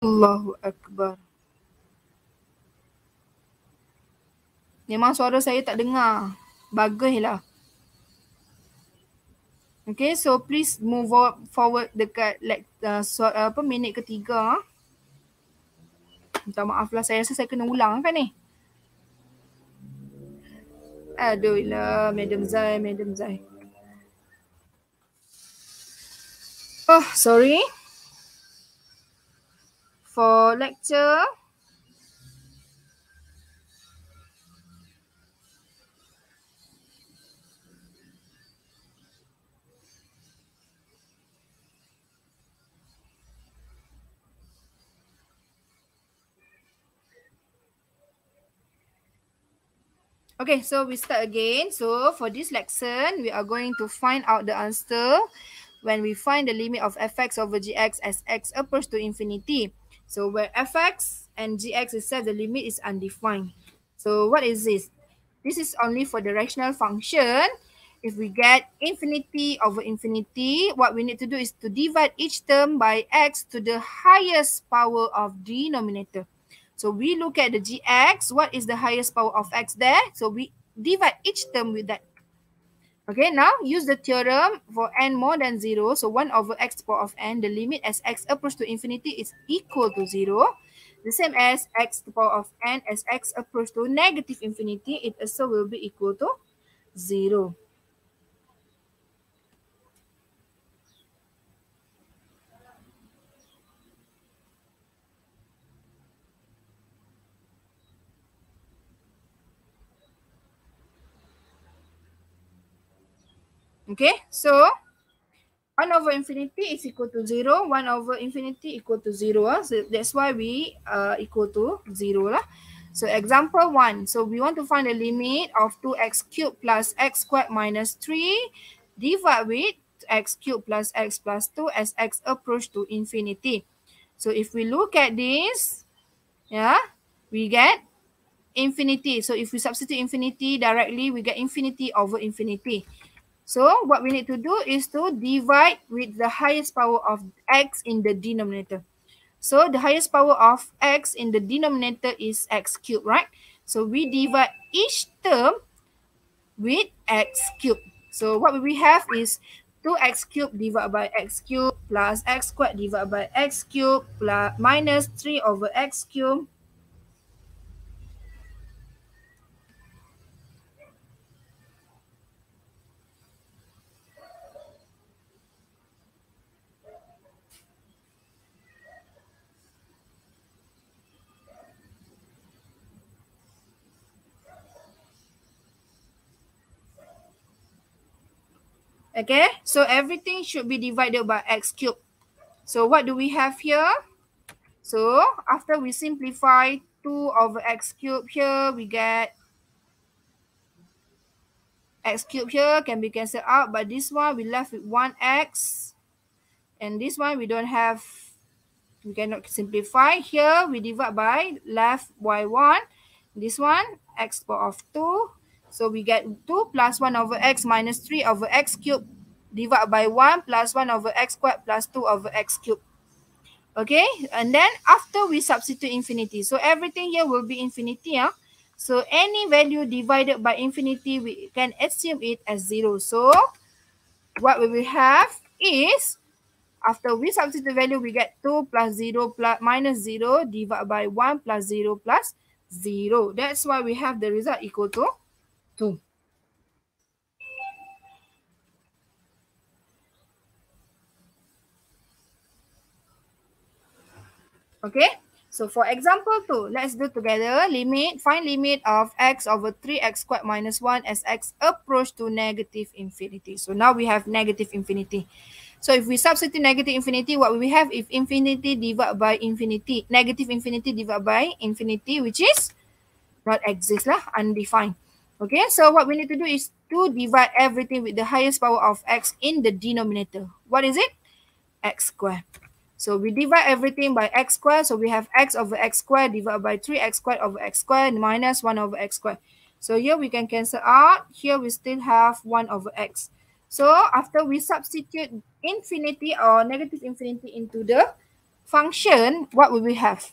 Allahu Akbar. Memang suara saya tak dengar. Baguslah. Okay, so please move forward dekat minit ketiga. Minta maaf lah, saya rasa saya kena ulang kan ni. Aduh lah, Madam Zai. Oh, sorry. For lecture, okay, so we start again. So for this lesson, we are going to find out the answer when we find the limit of fx over gx as x approach to infinity. So where fx and gx is set, the limit is undefined. So what is this? This is only for the rational function. If we get infinity over infinity, what we need to do is to divide each term by x to the highest power of denominator. So we look at the gx. What is the highest power of x there? So we divide each term with that. Okay, now use the theorem for n more than 0. So 1 over x power of n, the limit as x approach to infinity is equal to 0. The same as x to the power of n as x approach to negative infinity, it also will be equal to 0. Okay, so 1 over infinity is equal to 0. 1 over infinity equal to 0. So that's why we equal to 0 lah. So example 1. So we want to find the limit of 2x cubed plus x squared minus 3 divided with x cubed plus x plus 2 as x approach to infinity. So if we look at this, yeah, we get infinity. So if we substitute infinity directly, we get infinity over infinity. So what we need to do is to divide with the highest power of x in the denominator. So the highest power of x in the denominator is x cubed, right? So we divide each term with x cubed. So what we have is 2x cubed divided by x cubed plus x squared divided by x cubed plus minus 3 over x cubed. Okay, so everything should be divided by x cubed. So what do we have here? So after we simplify 2 over x cubed here, we get x cubed here can be cancelled out. But this one, we left with 1x. And this one, we don't have, we cannot simplify. Here, we divide by left y1. This one, x power of 2. So we get 2 plus 1 over x minus 3 over x cubed divided by 1 plus 1 over x squared plus 2 over x cubed. Okay, and then after we substitute infinity, so everything here will be infinity. So any value divided by infinity, we can assume it as 0. So what we will have is, after we substitute the value, we get 2 plus 0 plus minus 0 divided by 1 plus 0 plus 0. That's why we have the result equal to 2. Okay, so for example 2, let's do together. Find limit of x over 3x squared minus 1 as x approach to negative infinity. So now we have negative infinity. So if we substitute negative infinity, what we have if infinity divided by infinity, negative infinity divided by infinity, which is not exist lah, undefined. Okay, so what we need to do is to divide everything with the highest power of x in the denominator. What is it? X squared. So we divide everything by x squared. So we have x over x squared divided by 3x squared over x squared minus 1 over x squared. So here we can cancel out. Here we still have 1 over x. So after we substitute infinity or negative infinity into the function, what will we have?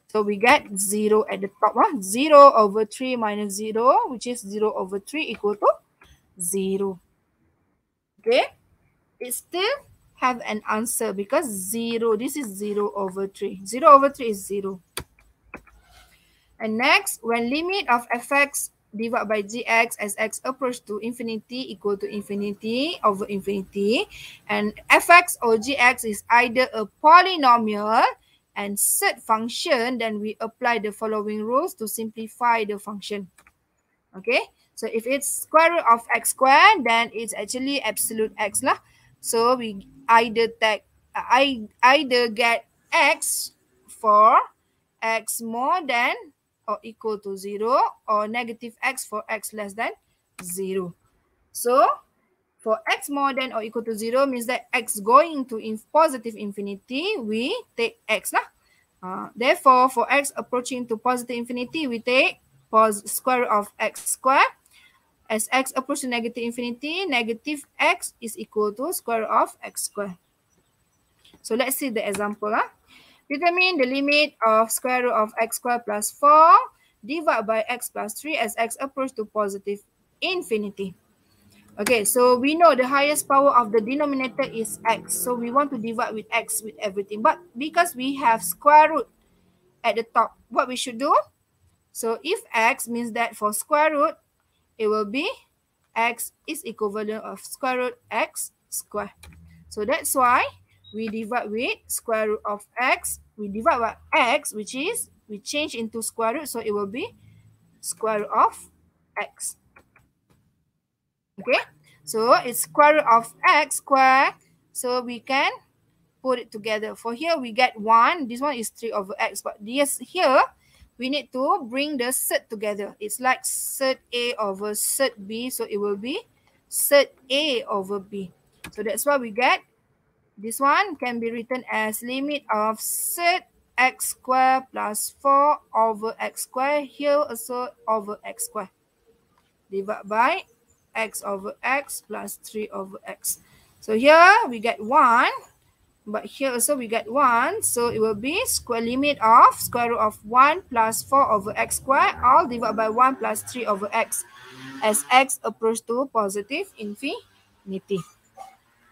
So we get 0 at the top. 0 over 3 minus 0, which is 0 over 3 equal to 0. Okay. It still have an answer because 0, this is 0 over 3. 0 over 3 is 0. And next, when limit of fx divided by gx as x approach to infinity equal to infinity over infinity, and fx or gx is either a polynomial and set function, then we apply the following rules to simplify the function. Okay, so if it's square root of x squared, then it's actually absolute x lah. So we either take either get x for x more than or equal to 0, or negative x for x less than 0. So for x more than or equal to 0 means that x going to positive infinity, we take x lah. Therefore, for x approaching to positive infinity, we take square root of x squared. As x approaches to negative infinity, negative x is equal to square root of x squared. So let's see the example. Determine the limit of square root of x squared plus 4 divided by x plus 3 as x approaches to positive infinity. Okay, so we know the highest power of the denominator is x. So we want to divide with x with everything. But because we have square root at the top, what we should do? So if x means that for square root, it will be x is equivalent of square root x squared. So that's why we divide with square root of x. We divide by x, which is we change into square root, so it will be square root of x. Okay, so it's square root of x squared. So we can put it together. For here, we get 1. This one is 3 over x. But yes, here, we need to bring the set together. It's like set A over set B. So it will be set A over B. So that's why we get this one can be written as limit of set x squared plus 4 over x squared. Here also over x squared. Divided by x over x plus 3 over x. So here we get 1. But here also we get 1. So it will be square limit of square root of 1 plus 4 over x squared, all divided by 1 plus 3 over x as x approaches to positive infinity.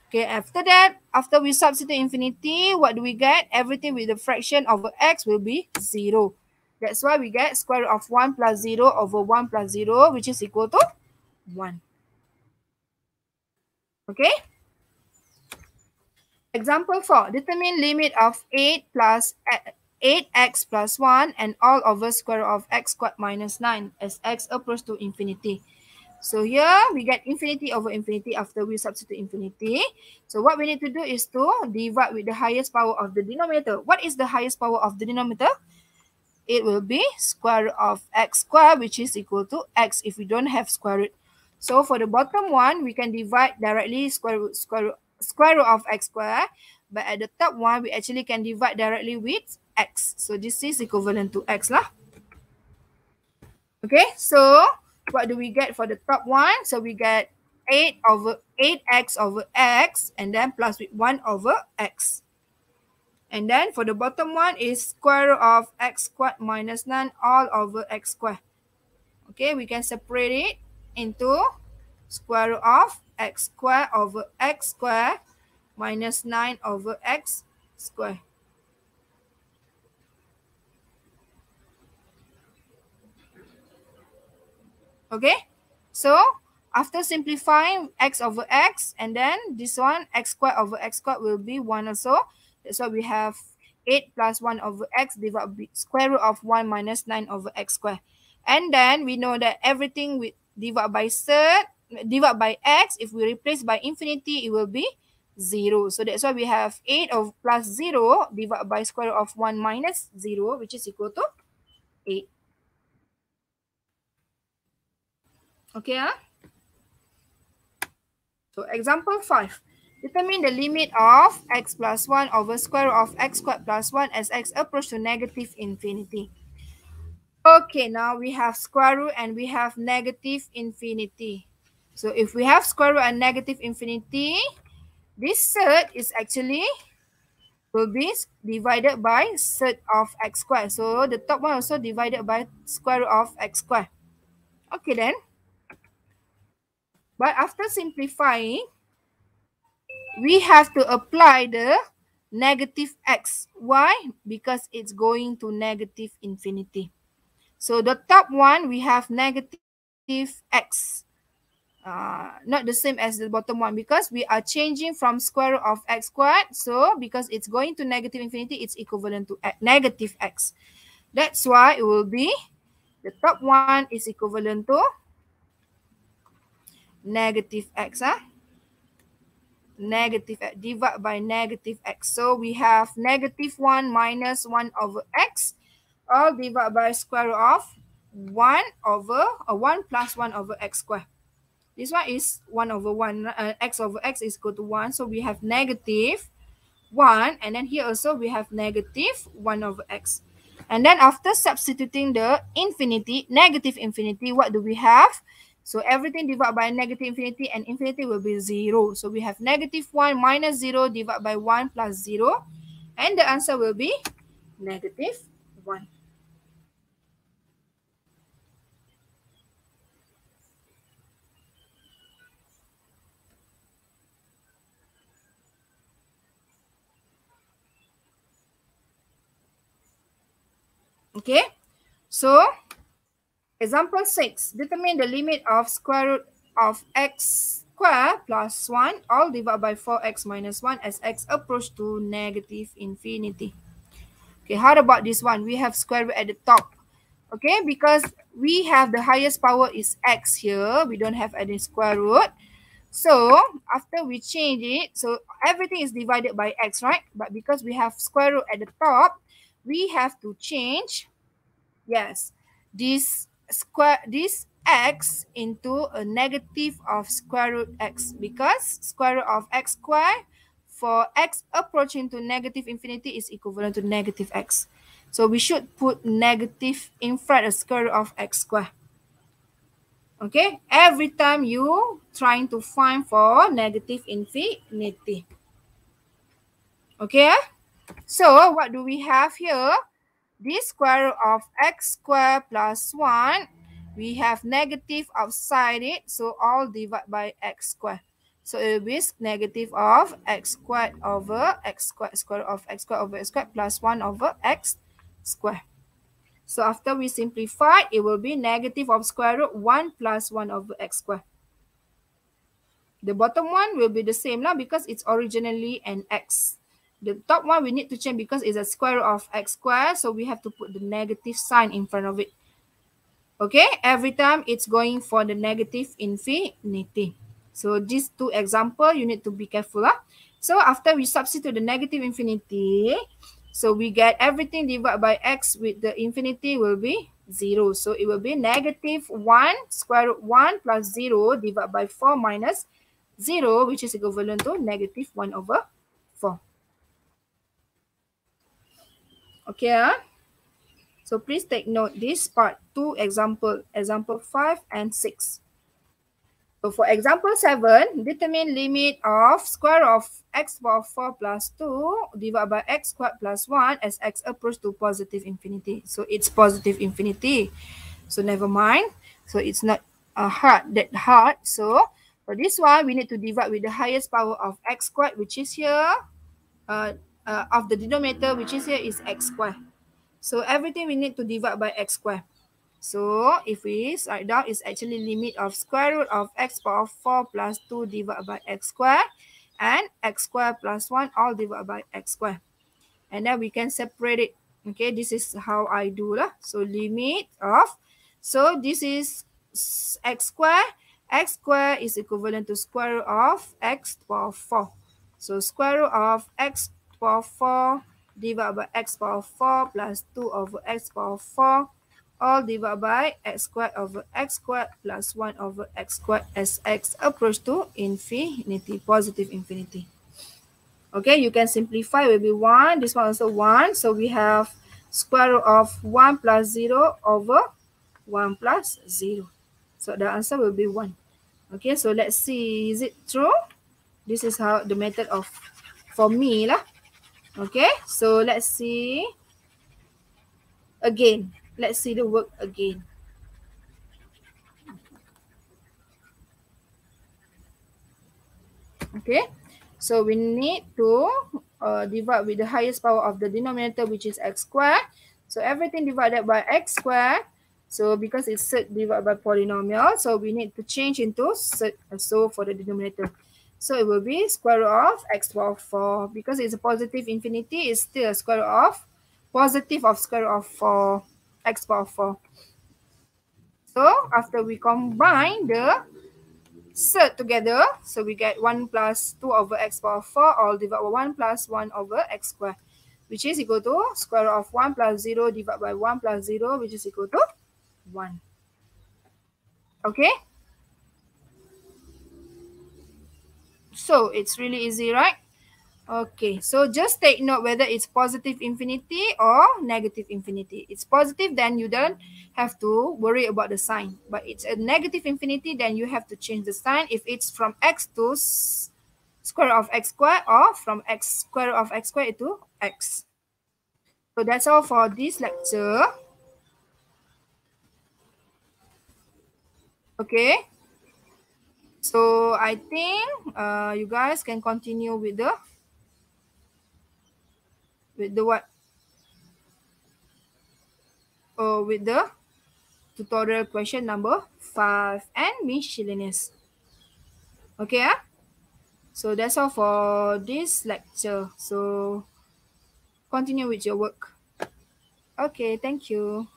Okay, after that, after we substitute infinity, what do we get? Everything with the fraction over x will be 0. That's why we get square root of 1 plus 0 over 1 plus 0, which is equal to 1. Okay. Example 4. Determine limit of 8x plus 1 and all over square root of x squared minus 9 as x approaches to infinity. So here we get infinity over infinity after we substitute infinity. So what we need to do is to divide with the highest power of the denominator. What is the highest power of the denominator? It will be square root of x squared, which is equal to x if we don't have square root. So for the bottom one, we can divide directly square root of x squared. But at the top one, we actually can divide directly with x. So this is equivalent to x lah. Okay, so what do we get for the top one? So we get 8x over x and then plus with 1 over x. And then for the bottom one is square root of x squared minus 9 all over x squared. Okay, we can separate it into square root of x squared over x squared minus 9 over x squared. Okay, so after simplifying x over x, and then this one x squared over x squared will be 1 also. That's why we have 8 plus 1 over x divided by square root of 1 minus 9 over x squared. And then we know that everything with divided by x, if we replace by infinity, it will be 0. So that's why we have 8 of plus 0 divided by square root of 1 minus 0, which is equal to 8. Okay, So example 5. Determine the limit of x plus 1 over square root of x squared plus 1 as x approaches to negative infinity. Okay, now we have square root and we have negative infinity. So if we have square root and negative infinity, this set is actually will be divided by surd of x squared. So the top one also divided by square root of x squared. Okay then. But after simplifying, we have to apply the negative x. Why? Because it's going to negative infinity. So the top one, we have negative x. Not the same as the bottom one because we are changing from square root of x squared. So because it's going to negative infinity, it's equivalent to negative x. That's why it will be the top one is equivalent to negative x. Negative x, divide by negative x. So we have negative 1 minus 1 over x, all divided by square root of 1 over, or 1 plus 1 over x squared. This one is 1 over 1. X over x is equal to 1. So we have negative 1. And then here also we have negative 1 over x. And then after substituting the infinity, negative infinity, what do we have? So everything divided by negative infinity and infinity will be 0. So we have negative 1 minus 0 divided by 1 plus 0. And the answer will be negative 1. Okay. So example 6. Determine the limit of square root of x squared plus 1 all divided by 4x minus 1 as x approach to negative infinity. Okay, how about this one? We have square root at the top. Okay, because we have the highest power is x here. We don't have any square root. So after we change it, so everything is divided by x, right? But because we have square root at the top, we have to change, yes, this x into a negative of square root x, because square root of x squared for x approaching to negative infinity is equivalent to negative x. So we should put negative in front of square root of x squared. Okay, every time you trying to find for negative infinity. Okay, so what do we have here? This square root of x squared plus 1, we have negative outside it, so all divided by x squared. So it will be negative of x squared over x squared, square root of x squared over x squared plus 1 over x squared. So after we simplify, it will be negative of square root 1 plus 1 over x squared. The bottom one will be the same now because it's originally an x. The top one we need to change because it's a square root of x squared. So we have to put the negative sign in front of it. Okay, every time it's going for the negative infinity. So these two examples, you need to be careful. So after we substitute the negative infinity, so we get everything divided by x with the infinity will be 0. So it will be negative 1 square root 1 plus 0 divided by 4 minus 0, which is equivalent to negative 1 over 4. Okay. So please take note this part 2 example 5 and 6. So for example 7, determine limit of square root of x power 4 plus 2 divided by x squared plus 1 as x approach to positive infinity. So it's positive infinity. So never mind. So it's not that hard. So for this one, we need to divide with the highest power of x squared, which is here, of the denominator, which is here, is x squared. So everything we need to divide by x squared. So if we write down, it's actually limit of square root of x power 4 plus 2 divided by x squared and x squared plus 1 all divided by x squared. And then we can separate it. Okay, this is how I do lah. So limit of, so this is x squared. X squared is equivalent to square root of x power 4. So square root of x power 4 divided by x power 4 plus 2 over x power 4 all divided by x squared over x squared plus 1 over x squared as x approach to infinity, positive infinity. Okay, you can simplify, will be 1. This one also 1. So we have square root of 1 plus 0 over 1 plus 0. So the answer will be 1. Okay, so let's see, is it true? This is how the method of, for me lah. Okay, so let's see again. Let's see the work again. Okay, so we need to divide with the highest power of the denominator, which is x squared. So everything divided by x squared. So because it's surd divided by polynomial, so we need to change into surd also for the denominator. So it will be square root of x power 4. Because it's a positive infinity, it's still square root of positive of square root of 4, x power 4. So after we combine the surd together, so we get 1 plus 2 over x power 4, all divided by 1 plus 1 over x squared, which is equal to square root of 1 plus 0 divided by 1 plus 0, which is equal to 1. Okay? So it's really easy, right? Okay, so just take note whether it's positive infinity or negative infinity. It's positive, then you don't have to worry about the sign. But it's a negative infinity, then you have to change the sign if it's from x to square root of x squared, or from x square root of x squared to x. So that's all for this lecture. Okay. So I think you guys can continue with the what? With the tutorial question number 5 and miscellaneous. Okay, so that's all for this lecture. So continue with your work. Okay, thank you.